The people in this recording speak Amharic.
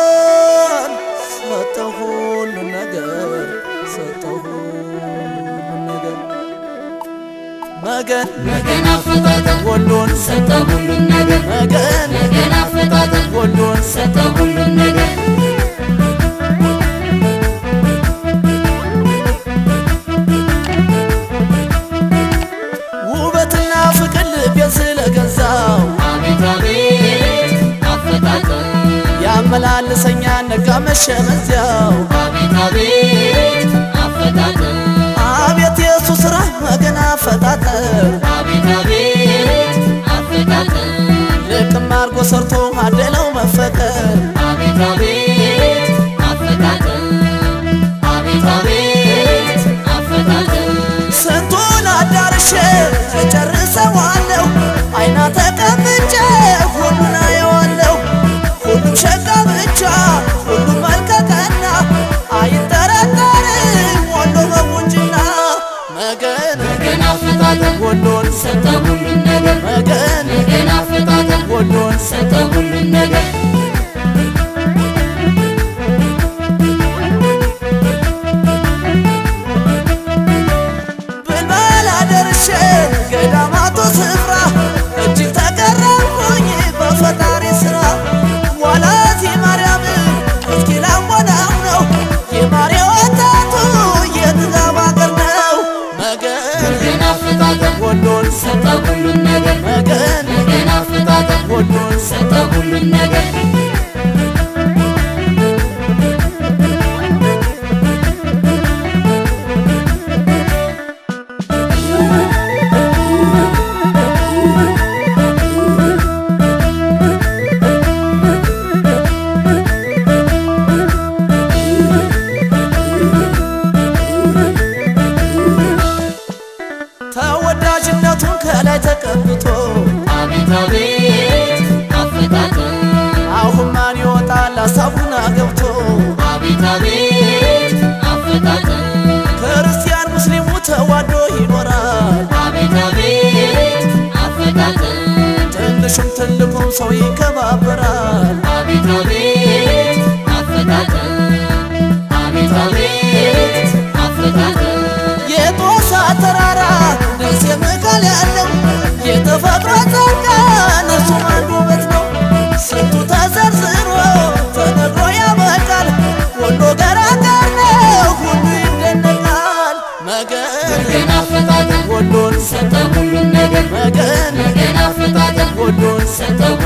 ወሎን ሰጠሁ ሁሉን ነገር ሰጠሁ ሁሉን ነገር መገን መገን አፈታተን ወሎን ሰጠሁ ሁሉን ነገር መገን መገን አፈታተን ወሎን ሰጠሁ ሁሉን ነገር ውበትና ፍቅር ልቤን ስለገዛው አቤት አቤት አፈታተን ያመላልሰኛል ነጋ መሸ በዚያው አቤት አቤት አፈታተን አቤት የሱ ሥራ መገን አፈጣጠር አቤት አቤት አፈታተን ልቅም አርጎ ሰርቶ አደለው መፈቀር አቤት አቤት አፈታተን አቤት አቤት አፈታተን ስንቱን አዳርሼ እጨርሰዋለሁ አይና ተቀምጬ ሁሉን አየዋለሁ ሁሉም ሸጋ ብቻ ሁሉም መልከቀና አይጠረጠርም ወሎ በቁንጅና መገን መገን አፈታተን ወሎን ሰጠሁ ሁሉን ነገር መገን መገን አፈታተን ወሎን ሰጠሁ ሁሉን ነገር ብልባላ ደርሼ ገዳማቱ ስፍራ እጅግ ተገረምኩኝ በፈጣሪ ሥራ ዋላቲ ማርያምን እስኪ ላሞላው ነው የማሬ ወጣቱ የጥጋብ አገር ነው መገን መገን አፈታተን ወሎን ሰጠሁ ሁሉን ነገር መገን መገን አፈታተን ወሎን ሰጠሁ ሁሉን ነገር ተወዳጅነቱን ከላይ ተቀብቶ አቤት አቤት አፈታተን አሁን ማን ይወጣል ሀሳቡን አገብቶ አቤት አቤት አፈታተን ክርስቲያን ሙስሊሙ ተዋዶ ይኖራል አቤት አቤት አፈታተን ትንሹም ትልቁም ሰው ይከባበራል አቤት አቤት አፈታተን አቤት አቤት አፈታተን የጦሳ ተራራ ደሴ መካል ያለው የተፈጥሮ ጸጋ እርሱም አንዱ ውበት ነው ስንቱ ተዘርዝሮ ተነግሮ ያበቃል ወሎ ገራገር ነው ሁሉ ይደነቃል መገን መገን አፈታተን ወሎን ሰጠሁ ሁሉን ነገር መገን መገን አፈታተን ወሎን ሰጠሁ